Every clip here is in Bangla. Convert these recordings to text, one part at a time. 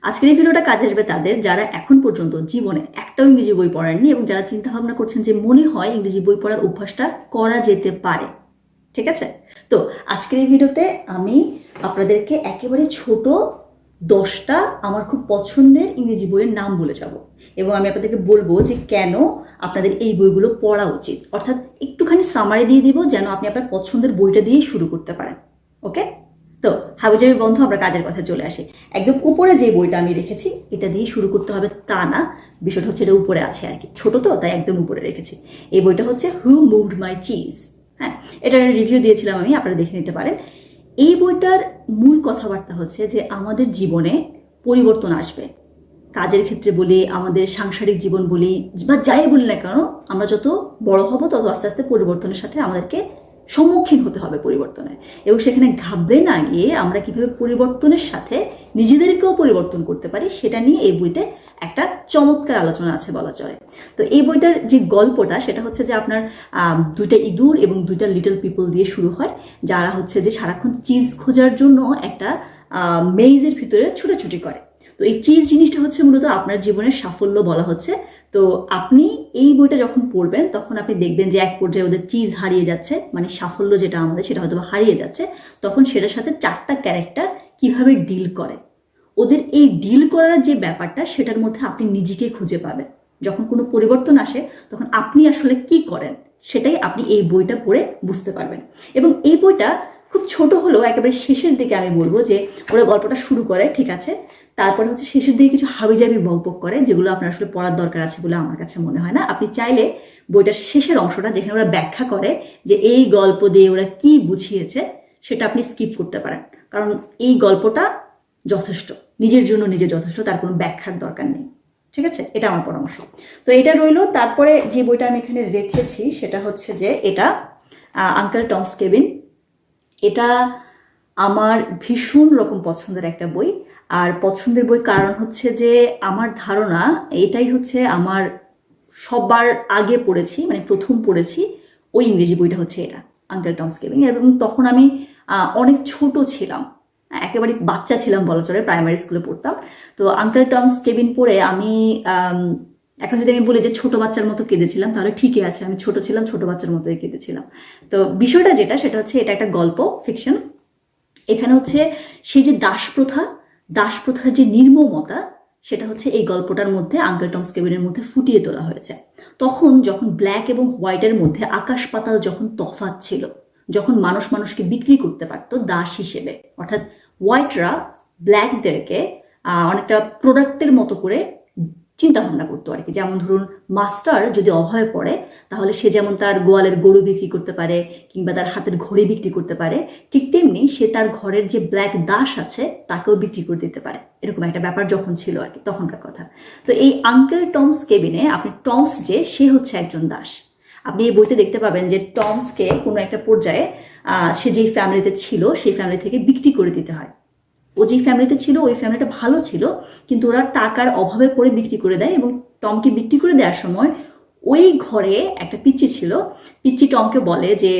আজকের এই ভিডিওটা কাজে আসবে তাদের যারা এখন পর্যন্ত জীবনে একটাও ইংরেজি বই পড়েননি এবং যারা চিন্তা ভাবনা করছেন যে মনে হয় ইংরেজি বই পড়ার অভ্যাসটা করা যেতে পারে। ঠিক আছে, তো আজকের এই ভিডিওতে আমি আপনাদেরকে একেবারে ছোট 10টা আমার খুব পছন্দের ইংরেজি বইয়ের নাম বলে যাব এবং আমি আপনাদেরকে বলবো যে কেন আপনাদের এই বইগুলো পড়া উচিত, অর্থাৎ একটুখানি সামারি দিয়ে দিব যেন আপনি আপনার পছন্দের বইটা দিয়েই শুরু করতে পারেন। ওকে, তো হাবিজাবি বন্ধু, আমরা কাজের কথা চলে আসি। একদম উপরে যে বইটা আমি রেখেছি এটা দিয়ে শুরু করতে হবে তা না, বিষয়টা হচ্ছে এটা উপরে আছে আর কি, ছোট তো তাই একদম উপরে রেখেছি। এই বইটা হচ্ছে হু মুভড মাই চিজ। হ্যাঁ, এটার রিভিউ দিয়েছিলাম আমি, আপনারা দেখে নিতে পারেন। এই বইটার মূল কথাবার্তা হচ্ছে যে আমাদের জীবনে পরিবর্তন আসবে, কাজের ক্ষেত্রে বলি, আমাদের সাংসারিক জীবন বলি, বা যাই বলি না কেন, আমরা যত বড় হব তত আস্তে আস্তে পরিবর্তনের সাথে আমাদেরকে সম্মুখীন হতে হবে পরিবর্তনের, এবং সেখানে ঘাবড়ে না গিয়ে আমরা কিভাবে পরিবর্তনের সাথে নিজেদেরকেও পরিবর্তন করতে পারি সেটা নিয়ে এই বইতে একটা চমৎকার আলোচনা আছে বলা চলে। তো এই বইটার যে গল্পটা সেটা হচ্ছে যে আপনার দুইটা ইঁদুর এবং দুইটা লিটল পিপল দিয়ে শুরু হয়, যারা হচ্ছে যে সারাক্ষণ চিজ খোঁজার জন্য একটা মেইজের ভিতরে ছুটাছুটি করে। তো এই চিজ জিনিসটা হচ্ছে মূলত আপনার জীবনের সাফল্য বলা হচ্ছে। তো আপনি এই বইটা যখন পড়বেন তখন আপনি দেখবেন যে এক পর্যায়ে ওদের চিজ হারিয়ে যাচ্ছে, মানে সাফল্য যেটা আমাদের সেটা হয়তো হারিয়ে যাচ্ছে, তখন সেটার সাথে 4টা ক্যারেক্টার কিভাবে ডিল করে, ওদের এই ডিল করার যে ব্যাপারটা সেটার মধ্যে আপনি নিজেকে খুঁজে পাবেন। যখন কোনো পরিবর্তন আসে তখন আপনি আসলে কি করেন সেটাই আপনি এই বইটা পড়ে বুঝতে পারবেন। এবং এই বইটা খুব ছোট হলেও একেবারে শেষের দিকে আমি বলবো যে ওরা গল্পটা শুরু করে ঠিক আছে, তারপরে হচ্ছে শেষের দিকে কিছু হাবিজাবি বকবক করে যেগুলো আপনার আসলে পড়ার দরকার আছে বলে আমার কাছে মনে হয় না। আপনি চাইলে বইটার শেষের অংশটা যেখানে ওরা ব্যাখ্যা করে যে এই গল্প দিয়ে ওরা কি বুঝিয়েছে সেটা আপনি স্কিপ করতে পারেন, কারণ এই গল্পটা যথেষ্ট, নিজের জন্য নিজে যথেষ্ট, তার কোনো ব্যাখ্যার দরকার নেই। ঠিক আছে, এটা আমার পরামর্শ। তো এটা রইলো। তারপরে যে বইটা আমি এখানে রেখেছি সেটা হচ্ছে যে এটা আঙ্কেল টমস কেবিন। এটা আমার ভীষণ রকম পছন্দের একটা বই, আর পছন্দের বই কারণ হচ্ছে যে আমার ধারণা এটাই হচ্ছে আমার সবার আগে পড়েছি, মানে প্রথম পড়েছি ওই ইংরেজি বইটা হচ্ছে এটা আঙ্কেল টমস কেবিন। এবং তখন আমি অনেক ছোট ছিলাম, একেবারে বাচ্চা ছিলাম বলা চলে, প্রাইমারি স্কুলে পড়তাম। তো আঙ্কেল টমস কেবিন পড়ে আমি এখন যদি আমি বলি যে ছোট বাচ্চার মতো কেঁদেছিলাম তাহলে ঠিকই আছে, আমি ছোট ছিলাম, ছোট বাচ্চার মতোই কেঁদেছিলাম। তো বিষয়টা যেটা সেটা হচ্ছে এটা একটা গল্প ফিকশন। এখানে হচ্ছে সেই যে দাস প্রথার যে নির্মমতা সেটা হচ্ছে এই গল্পটার মধ্যে আঙ্কেল টমস কেবিনের মধ্যে ফুটিয়ে তোলা হয়েছে। তখন যখন ব্ল্যাক এবং হোয়াইটের মধ্যে আকাশ পাতাল যখন তফাৎ ছিল, যখন মানুষ মানুষকে বিক্রি করতে পারতো দাস হিসেবে, অর্থাৎ হোয়াইটরা ব্ল্যাকদেরকে অনেকটা প্রোডাক্টের মতো করে চিন্তা ভাবনা করতো আর কি। যেমন ধরুন মাস্টার যদি অভাবে পড়ে তাহলে সে যেমন তার গোয়ালের গরু বিক্রি করতে পারে কিংবা তার হাতের ঘড়ি বিক্রি করতে পারে, ঠিক তেমনি সে তার ঘরের যে ব্ল্যাক দাস আছে তাকেও বিক্রি করে দিতে পারে, এরকম একটা ব্যাপার যখন ছিল আর কি, তখনকার কথা। তো এই আঙ্কেল টমস কেবিনে আপনি টমস যে সে হচ্ছে একজন দাস। আপনি এই বইতে দেখতে পাবেন যে টমসকে কোনো একটা পর্যায়ে সে যেই ফ্যামিলিতে ছিল সেই ফ্যামিলি থেকে বিক্রি করে দিতে হয়। ও যে ফ্যামিলিতে ছিল ওই ফ্যামিলিটা ভালো ছিল, কিন্তু ওরা টাকার অভাবে পড়ে বিক্রি করে দেয়। এবং টমকে বিক্রি করে দেওয়ার সময় ওই ঘরে একটা পিচ্চি ছিল, পিচ্চি টমকে বলে যে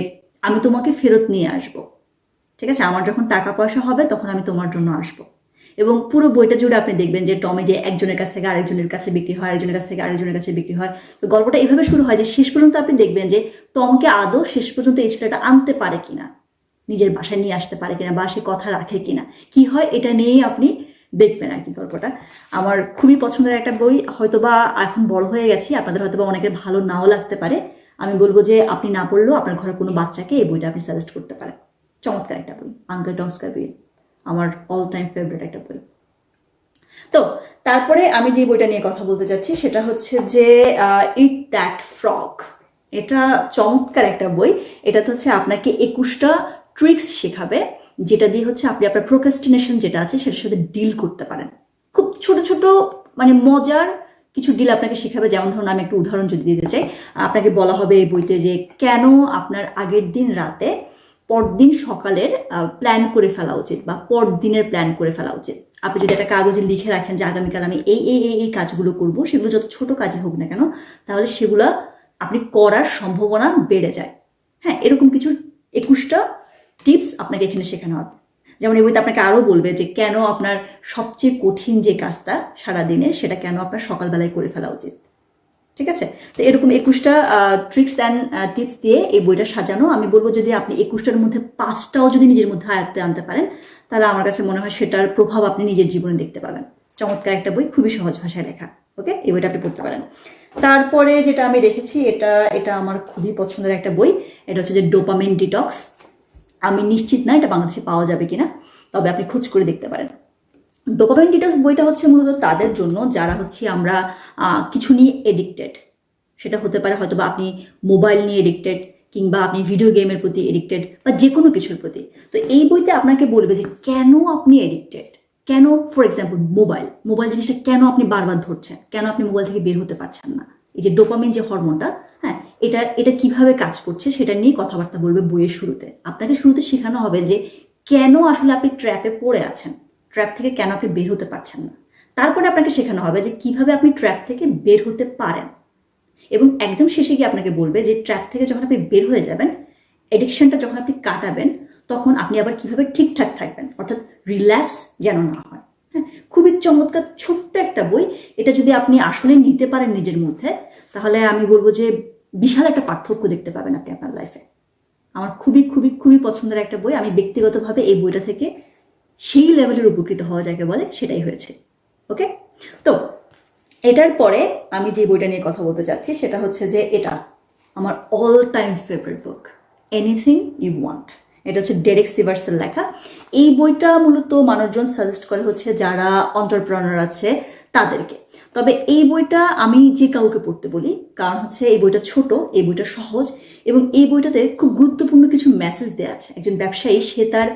আমি তোমাকে ফেরত নিয়ে আসব, ঠিক আছে, আমার যখন টাকা পয়সা হবে তখন আমি তোমার জন্য আসব। এবং পুরো বইটা জুড়ে আপনি দেখবেন যে টমি যে একজনের কাছ থেকে আরেকজনের কাছে বিক্রি হয়, আরেকজনের কাছ থেকে আরেকজনের কাছে বিক্রি হয়। তো গল্পটা এইভাবে শুরু হয় যে শেষ পর্যন্ত আপনি দেখবেন যে টমকে আদৌ শেষ পর্যন্ত এই ছেলেটা আনতে পারে কিনা, নিজের বাসায় নিয়ে আসতে পারে কিনা, বা সে কথা রাখে কিনা, কি হয় এটা নিয়েই আপনি দেখবেন আর কি গল্পটা। আমার খুবই পছন্দের একটা বই, হয়তোবা এখন বড় হয়ে গেছি, আপনাদের হয়তোবা অনেকের ভালো নাও লাগতে পারে। আমি বলবো যে আপনি না পড়লেও আপনার ঘরের কোনো বাচ্চাকে এই বইটা আপনি সাজেস্ট করতে পারেন। চমৎকার একটা বই আঙ্কেল টমস কেবিন, আমার অল টাইম ফেভারিট একটা বই। তো তারপরে আমি যে বইটা নিয়ে কথা বলতে চাচ্ছি সেটা হচ্ছে যে ইট দ্যাট ফ্রগ। এটা চমৎকার একটা বই। এটাতে হচ্ছে আপনাকে 21টা ট্রিক্স শেখাবে যেটা দিয়ে হচ্ছে আপনি আপনার প্রোক্রাস্টিনেশন যেটা আছে সেটার সাথে ডিল করতে পারেন। খুব ছোট ছোট মানে মজার কিছু ডিল আপনাকে শেখাবে। যেমন ধরুন আমি একটা উদাহরণ যদি দিতে চাই, আপনাকে বলা হবে এই বইতে যে কেন আপনার আগের দিন রাতে পরদিন সকালের প্ল্যান করে ফেলা উচিত বা পরদিনের প্ল্যান করে ফেলা উচিত। আপনি যদি একটা কাগজে লিখে রাখেন যে আগামীকাল আমি এই এই এই এই কাজগুলো করব, সেগুলো যত ছোট কাজই হোক না কেন তাহলে সেগুলো আপনি করার সম্ভাবনা বেড়ে যায়। হ্যাঁ, এরকম কিছু 21টা টিপস আপনাকে এখানে শেখানো হবে। যেমন এই বইতে আপনাকে আরও বলবে যে কেন আপনার সবচেয়ে কঠিন যে কাজটা সারাদিনের সেটা কেন আপনার সকালবেলায় করে ফেলা উচিত। ঠিক আছে, তো এরকম 21টা ট্রিক্স অ্যান্ড টিপস দিয়ে এই বইটা সাজানো। আমি বলবো যদি আপনি 21টার মধ্যে 5টাও যদি নিজের মধ্যে আয়ত্তে আনতে পারেন, তাহলে আমার কাছে মনে হয় সেটার প্রভাব আপনি নিজের জীবনে দেখতে পাবেন। চমৎকার একটা বই, খুবই সহজ ভাষায় লেখা। ওকে, এই বইটা আপনি পড়তে পারেন। তারপরে যেটা আমি রেখেছি, এটা আমার খুবই পছন্দের একটা বই। এটা হচ্ছে যে ডোপামিন ডিটক্স। আমি নিশ্চিত না এটা বাংলাদেশে পাওয়া যাবে কিনা, তবে আপনি খোঁজ করে দেখতে পারেন। ডোপামিন ডিটক্স বইটা হচ্ছে মূলত তাদের জন্য যারা হচ্ছে আমরা কিছু নিয়ে এডিক্টেড। সেটা হতে পারে হয়তো বা আপনি মোবাইল নিয়ে এডিক্টেড, কিংবা আপনি ভিডিও গেমের প্রতি এডিক্টেড, বা যে কোনো কিছুর প্রতি। তো এই বইতে আপনাকে বলবে যে কেন আপনি এডিক্টেড, কেন ফর এক্সাম্পল মোবাইল জিনিসটা কেন আপনি বারবার ধরছেন, কেন আপনি মোবাইল থেকে বের হতে পারছেন না। এই যে ডোপামিন যে হরমোনটা, হ্যাঁ, এটা কিভাবে কাজ করছে সেটা নিয়ে কথাবার্তা বলবে বইয়ের শুরুতে। আপনাকে শুরুতে শেখানো হবে যে কেন আসলে আপনি ট্র্যাপে পড়ে আছেন, ট্র্যাপ থেকে কেন আপনি বের হতে পারছেন না। তারপরে আপনাকে শেখানো হবে যে কিভাবে আপনি ট্র্যাপ থেকে বের হতে পারেন, এবং একদম শেষে গিয়ে আপনাকে বলবে যে ট্র্যাপ থেকে যখন আপনি বের হয়ে যাবেন, এডিকশনটা যখন আপনি কাটাবেন, তখন আপনি আবার কিভাবে ঠিকঠাক থাকবেন, অর্থাৎ রিল্যাক্স যেন না হয়। হ্যাঁ, খুবই চমৎকার ছোট্ট একটা বই। এটা যদি আপনি আসলে নিতে পারেন নিজের মধ্যে, তাহলে আমি বলবো যে বিশাল একটা পার্থক্য দেখতে পাবেন আপনি আপনার লাইফে। আমার খুবই খুবই খুবই পছন্দের একটা বই। আমি ব্যক্তিগতভাবে এই বইটা থেকে সেই লেভেলের উপকৃত হওয়া যাকে বলে সেটাই হয়েছে। ওকে, তো এটার পরে আমি যে বইটা নিয়ে কথা বলতে চাচ্ছি সেটা হচ্ছে যে এটা আমার all time favourite book, anything you want. এটা হচ্ছে ডেরেক সিভার্সের লেখা। এই বইটা মূলত মানুষজন সাজেস্ট করে হচ্ছে যারা এন্টারপ্রেনার আছে তাদেরকে। তবে এই বইটা আমি যে কাউকে পড়তে বলি, কারণ হচ্ছে এই বইটা ছোট, এই বইটা সহজ, এবং এই বইটাতে খুব গুরুত্বপূর্ণ কিছু মেসেজ দেওয়া আছে। একজন ব্যবসায়ী, সে তার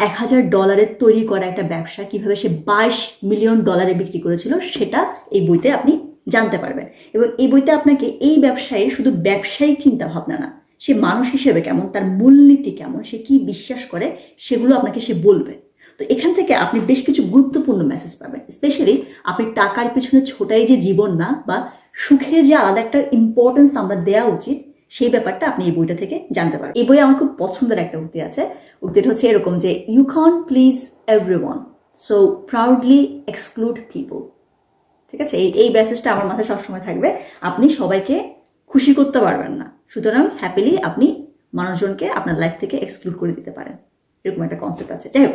$1000 তৈরি করা একটা ব্যবসা কিভাবে সে $22 মিলিয়ন বিক্রি করেছিল, সেটা এই বইতে আপনি জানতে পারবেন। এবং এই বইতে আপনাকে এই ব্যবসায়ীর শুধু ব্যবসায়িক চিন্তা ভাবনা না, সে মানুষ হিসেবে কেমন, তার মূলনীতি কেমন, সে কি বিশ্বাস করে, সেগুলো আপনাকে সে বলবে। তো এখান থেকে আপনি বেশ কিছু গুরুত্বপূর্ণ মেসেজ পাবেন। স্পেশালি আপনি টাকার পিছনে ছোটাই যে জীবন না, বা সুখের যে আলাদা একটা ইম্পর্টেন্স আমরা দেওয়া উচিত, সেই ব্যাপারটা আপনি এই বইটা থেকে জানতে পারবেন। এই বইয়ে আমার খুব পছন্দের একটা উক্তি আছে। উক্তিটা হচ্ছে এরকম যে you can please everyone, so proudly exclude people. ঠিক আছে, এই মেসেজটা আমার মাথায় সবসময় থাকবে। আপনি সবাইকে খুশি করতে পারবেন না, সুতরাং হ্যাপিলি আপনি মানুষজনকে আপনার লাইফ থেকে এক্সক্লুড করে দিতে পারেন, এরকম একটা কনসেপ্ট আছে। যাই হোক,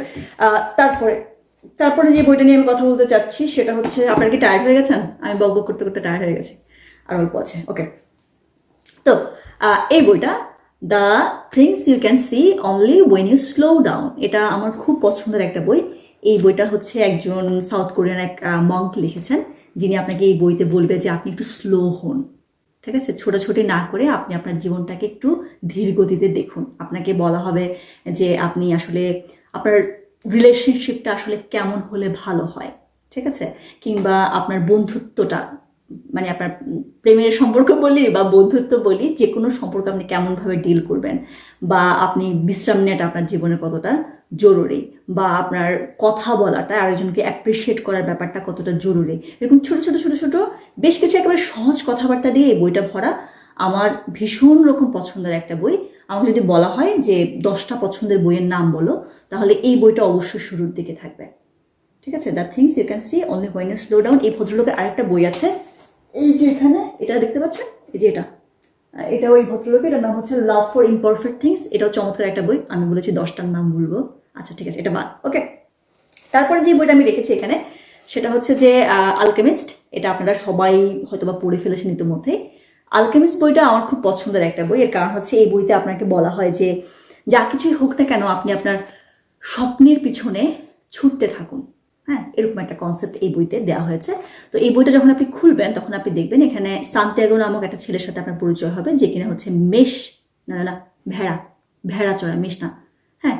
তারপরে যে বইটা নিয়ে আমি কথা বলতে চাচ্ছি সেটা হচ্ছে, আপনার কি টায়ার্ড হয়ে গেছেন? আমি বক করতে করতে টায়ার্ড হয়ে গেছি, আর অল্প আছে। ওকে, তো এই বইটা the things you can see only when you slow down, এটা আমার খুব পছন্দের একটা বই। এই বইটা হচ্ছে একজন সাউথ কোরিয়ান এক মঙ্ক লিখেছেন, যিনি আপনাকে এই বইতে বলবে যে আপনি একটু স্লো হন। ঠিক আছে, ছোটাছুটি না করে আপনি আপনার জীবনটাকে একটু ধীর গতিতে দেখুন। আপনাকে বলা হবে যে আপনি আসলে আপনার রিলেশনশিপটা আসলে কেমন হলে ভালো হয়, ঠিক আছে, কিংবা আপনার বন্ধুত্বটা, মানে আপনার প্রেমের সম্পর্ক বলি বা বন্ধুত্ব বলি, যে কোনো সম্পর্ক আপনি কেমনভাবে ডিল করবেন, বা আপনি বিশ্রাম নেওয়াটা আপনার জীবনে কতটা জরুরি, বা আপনার কথা বলাটা, আরেকজনকে অ্যাপ্রিসিয়েট করার ব্যাপারটা কতটা জরুরি। এরকম ছোট ছোট ছোট ছোট বেশ কিছু একেবারে সহজ কথাবার্তা দিয়ে এই বইটা ভরা। আমার ভীষণ রকম পছন্দের একটা বই। আমার যদি বলা হয় যে 10টা পছন্দের বইয়ের নাম বলো, তাহলে এই বইটা অবশ্যই শুরুর দিকে থাকবে। ঠিক আছে, the things you can see only when you slow down. এই ভদ্রলোকের আরেকটা বই আছে, এই যে এখানে, এটা দেখতে পাচ্ছেন, এই যে এটা ওই ভদ্রলোকের, এটার নাম হচ্ছে লাভ ফর ইমপারফেক্ট থিংস। এটাও চমৎকার একটা বই। আমি বলেছি 10টার নাম বলবো, আচ্ছা ঠিক আছে, এটা বাদ। ওকে, তারপরে যে বইটা আমি রেখেছি এখানে সেটা হচ্ছে যে আলকেমিস্ট। এটা আপনারা সবাই হয়তো বা পড়ে ফেলেছেন ইতিমধ্যে। আলকেমিস্ট বইটা আমার খুব পছন্দের একটা বই। এর কারণ হচ্ছে এই বইতে আপনাকে বলা হয় যে যা কিছুই হোক না কেন, আপনি আপনার স্বপ্নের পিছনে ছুটতে থাকুন। হ্যাঁ, এরকম একটা কনসেপ্ট এই বইতে দেওয়া হয়েছে। তো এই বইটা যখন আপনি খুলবেন তখন আপনি দেখবেন এখানে সান্তিয়াগো নামক একটা ছেলের সাথে আপনার পরিচয় হবে, যে কিনা হচ্ছে ভেড়া চড়া মেষ না। হ্যাঁ,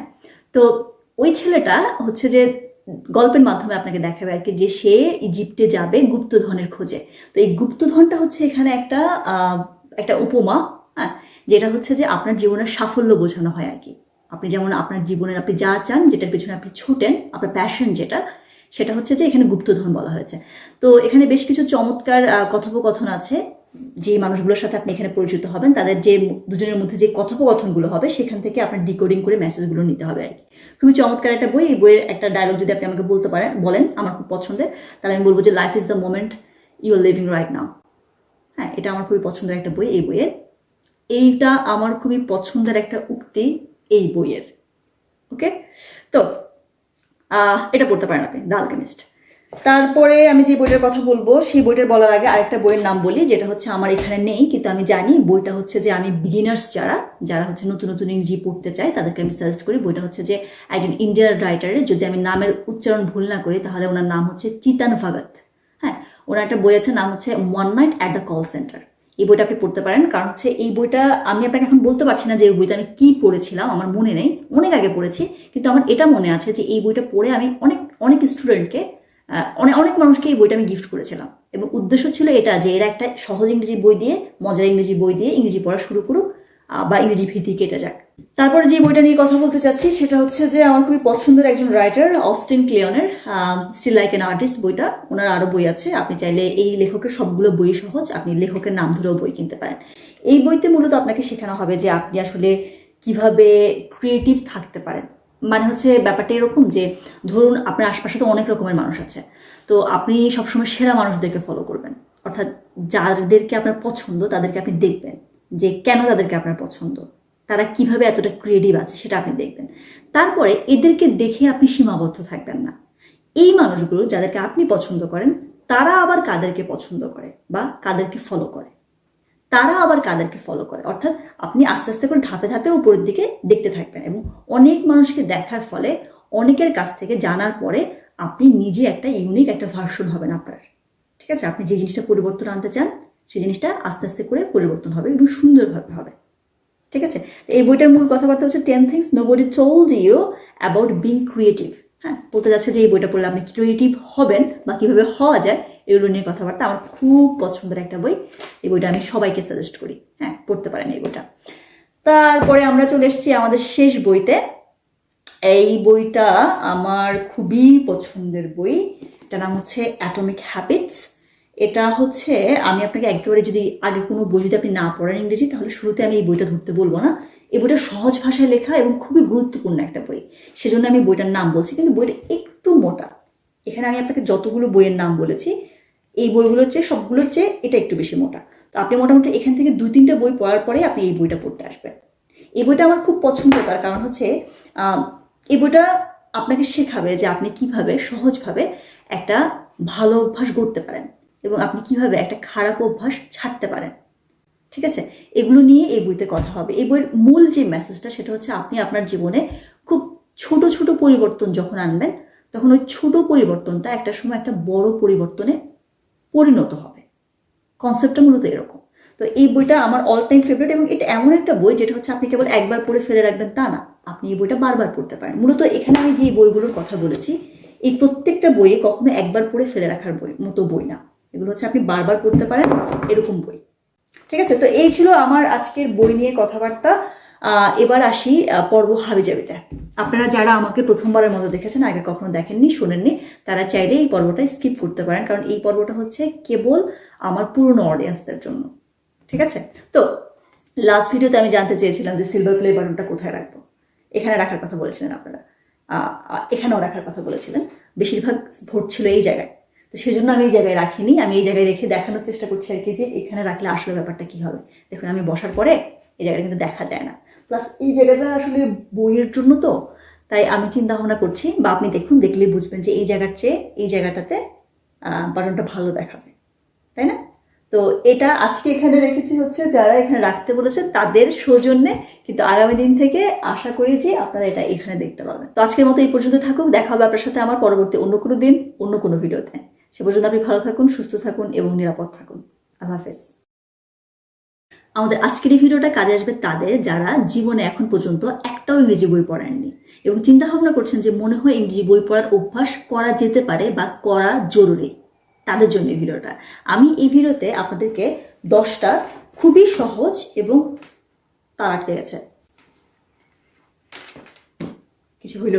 তো ওই ছেলেটা হচ্ছে যে গল্পের মাধ্যমে আপনাকে দেখাবে আর কি, যে সে ইজিপ্টে যাবে গুপ্তধনের খোঁজে। তো এই গুপ্তধনটা হচ্ছে এখানে একটা উপমা, হ্যাঁ, যেটা হচ্ছে যে আপনার জীবনের সাফল্য বোঝানো হয় আর কি। আপনি যেমন আপনার জীবনে আপনি যা চান, যেটার পিছনে আপনি ছোটেন, আপনার প্যাশন যেটা, সেটা হচ্ছে যে এখানে গুপ্তধন বলা হয়েছে। তো এখানে বেশ কিছু চমৎকার কথোপকথন আছে যে মানুষগুলোর সাথে আপনি এখানে পরিচিত হবেন তাদের যে দুজনের মধ্যে যে কথোপকথনগুলো হবে সেখান থেকে আপনার ডিকোডিং করে মেসেজগুলো নিতে হবে আর কি। খুবই চমৎকার একটা বই। এই বইয়ের একটা ডায়লগ যদি আপনি আমাকে বলেন আমার খুব পছন্দের, তাহলে আমি বলবো যে life is the moment you are living right now. হ্যাঁ, এটা আমার খুবই পছন্দের একটা বই। এই বইয়ের এইটা আমার খুবই পছন্দের একটা উক্তি এই বইয়ের। ওকে, তো এটা পড়তে পারেন আপনি, দ্য আলকেমিস্ট। তারপরে আমি যে বইটার কথা বলবো সেই বইটার বলার আগে আরেকটা বইয়ের নাম বলি, যেটা হচ্ছে আমার এখানে নেই কিন্তু আমি জানি বইটা হচ্ছে যে আমি বিগিনার্স যারা হচ্ছে নতুন নতুন ইংরেজি পড়তে চাই তাদেরকে আমি সাজেস্ট করি। বইটা হচ্ছে যে একজন ইন্ডিয়ান রাইটারের, যদি আমি নামের উচ্চারণ ভুল না করি তাহলে ওনার নাম হচ্ছে চিতান ভগত। হ্যাঁ, ওনার একটা বই আছে, নাম হচ্ছে one night at the call centre. এই বইটা আপনি পড়তে পারেন, কারণ হচ্ছে এই বইটা আমি আপনাকে এখন বলতে পারছি না যে এই বইটা আমি কি পড়েছিলাম, আমার মনে নেই, অনেক আগে পড়েছি, কিন্তু আমার এটা মনে আছে যে এই বইটা পড়ে আমি অনেক অনেক স্টুডেন্টকে অনেক মানুষকে এই বইটা আমি গিফট করেছিলাম। এবং উদ্দেশ্য ছিল এটা যে এরা একটা সহজ ইংরেজি বই দিয়ে, মজার ইংরেজি বই দিয়ে ইংরেজি পড়া শুরু করুক বা ইংরেজি ভীতি কেটে যাক। তারপর যে বইটা নিয়ে কথা বলতে চাচ্ছি সেটা হচ্ছে যে আমার খুবই পছন্দের একজন রাইটার অস্টিন ক্লিয়নের স্টিল লাইক অ্যান আর্টিস্ট বইটা। ওনার আরও বই আছে, আপনি চাইলে এই লেখকের সবগুলো বই সহজ, আপনি লেখকের নাম ধরেও বই কিনতে পারেন। এই বইতে মূলত আপনাকে শেখানো হবে যে আপনি আসলে কিভাবে ক্রিয়েটিভ থাকতে পারেন। মানে হচ্ছে ব্যাপারটা এরকম যে ধরুন আপনার আশপাশে তো অনেক রকমের মানুষ আছে, তো আপনি সবসময় সেরা মানুষদেরকে ফলো করবেন, অর্থাৎ যাদেরকে আপনার পছন্দ তাদেরকে আপনি দেখবেন যে কেন তাদেরকে আপনার পছন্দ, তারা কিভাবে এতটা ক্রিয়েটিভ আছে সেটা আপনি দেখবেন। তারপরে এদেরকে দেখে আপনি সীমাবদ্ধ থাকবেন না। এই মানুষগুলো যাদেরকে আপনি পছন্দ করেন তারা আবার কাদেরকে পছন্দ করে বা কাদেরকে ফলো করে, অর্থাৎ আপনি আস্তে আস্তে করে ধাপে ধাপে উপরের দিকে দেখতে থাকবেন এবং অনেক মানুষকে দেখার ফলে, অনেকের কাছ থেকে জানার পরে আপনি নিজে একটা ইউনিক একটা ভার্সন হবেন আপনার। ঠিক আছে, আপনি যে জিনিসটা পরিবর্তন আনতে চান সেই জিনিসটা আস্তে আস্তে করে পরিবর্তন হবে এবং সুন্দরভাবে হবে। ঠিক আছে, এই বইটার মূল কথাবার্তা হচ্ছে 10 things nobody told you about being creative। হ্যাঁ, বলতে যাচ্ছে যে এই বইটা পড়লে আপনি ক্রিয়েটিভ হবেন বা কিভাবে হওয়া যায় এগুলো নিয়ে কথাবার্তা। আমার খুব পছন্দের একটা বই, এই বইটা আমি সবাইকে সাজেস্ট করি। হ্যাঁ, পড়তে পারেন এই বইটা। তারপরে আমরা চলে এসেছি আমাদের শেষ বইতে। এই বইটা আমার খুবই পছন্দের বই, এটার নাম হচ্ছে অ্যাটমিক হ্যাবিটস। এটা হচ্ছে, আমি আপনাকে একেবারে যদি আগে কোনো বই যদি আপনি না পড়েন ইংরেজি, তাহলে শুরুতে আমি এই বইটা ধরতে বলবো না। এই বইটা সহজ ভাষায় লেখা এবং খুবই গুরুত্বপূর্ণ একটা বই, সেজন্য আমি বইটার নাম বলছি, কিন্তু বইটা একটু মোটা। এখানে আমি আপনাকে যতগুলো বইয়ের নাম বলেছি এই বইগুলোর চেয়ে, সবগুলোর চেয়ে এটা একটু বেশি মোটা। তো আপনি মোটামুটি এখান থেকে 2-3টা বই পড়ার পরে আপনি এই বইটা পড়তে আসবেন। এই বইটা আমার খুব পছন্দ, তার কারণ হচ্ছে এই বইটা আপনাকে শেখাবে যে আপনি কিভাবে সহজভাবে একটা ভালো অভ্যাস গড়তে পারেন এবং আপনি কিভাবে একটা খারাপ অভ্যাস ছাড়তে পারেন। ঠিক আছে, এগুলো নিয়ে এই বইতে কথা হবে। এই বইয়ের মূল যে মেসেজটা সেটা হচ্ছে আপনি আপনার জীবনে খুব ছোট ছোট পরিবর্তন যখন আনবেন তখন ওই ছোট পরিবর্তনটা একটা সময় একটা বড় পরিবর্তনে পরিণত হবে। কনসেপ্টটা মূলত এরকম। তো এই বইটা আমার অল টাইম ফেভারিট এবং এটা এমন একটা বই যেটা হচ্ছে আপনি কেবল একবার পড়ে ফেলে রাখবেন তা না, আপনি এই বইটা বারবার পড়তে পারেন। মূলত এখানে আমি যে বইগুলোর কথা বলেছি এই প্রত্যেকটা বইয়ে কখনো একবার পড়ে ফেলে রাখার মতো বই না, এগুলো হচ্ছে আপনি বারবার পড়তে পারেন এরকম বই। ঠিক আছে, তো এই ছিল আমার আজকের বই নিয়ে কথাবার্তা। এবার আসি পর্ব হাবিজাবিতে। আপনারা যারা আমাকে প্রথমবারের মতো দেখেছেন, আগে কখনো দেখেননি শোনেননি, তারা চাইলে এই পর্বটা স্কিপ করতে পারেন, কারণ এই পর্বটা হচ্ছে কেবল আমার পুরনো অডিয়েন্সদের জন্য। ঠিক আছে, তো লাস্ট ভিডিওতে আমি জানতে চেয়েছিলাম যে সিলভার প্লে বাটনটা কোথায় রাখবো। এখানে রাখার কথা বলেছিলেন আপনারা, এখানেও রাখার কথা বলেছিলেন, বেশিরভাগ ভোট ছিল এই জায়গায়, তো সেই জন্য আমি এই জায়গায় রাখিনি। আমি এই জায়গায় রেখে দেখানোর চেষ্টা করছি আর কি যে এখানে রাখলে আসলে ব্যাপারটা কি হবে। দেখুন আমি বসার পরে এই জায়গাটা কিন্তু দেখা যায় না, প্লাস এই জায়গাটা আসলে বইয়ের জন্য, তো তাই আমি চিন্তা ভাবনা করছি, বা আপনি দেখুন, দেখলেই বুঝবেন যে এই জায়গার চেয়ে এই জায়গাটাতে বাটনটা ভালো দেখাবে, তাই না? তো এটা আজকে এখানে রেখেছি হচ্ছে যারা এখানে রাখতে বলেছে তাদের সৌজন্যে, কিন্তু আগামী দিন থেকে আশা করি যে আপনারা এটা এখানে দেখতে পাবেন। তো আজকের মতো এই পর্যন্ত থাকুক, দেখা হবে আপনার সাথে আমার পরবর্তী অন্য কোনো দিন অন্য কোনো ভিডিওতে। সে পর্যন্ত আপনি ভালো থাকুন, সুস্থ থাকুন এবং নিরাপদ থাকুন। আল্লাহ হাফেজ। আমাদের আজকের এই ভিডিওটা কাজে আসবে তাদের যারা জীবনে এখন পর্যন্ত একটাও ইংরেজি বই পড়েননি এবং চিন্তা ভাবনা করছেন যে মনে হয় ইংরেজি বই পড়ার অভ্যাস করা যেতে পারে বা করা জরুরি, তাদের জন্য এই ভিডিওটা। আমি এই ভিডিওতে আপনাদেরকে 10টা খুবই সহজ এবং তার আটকে গেছে কিছু হইল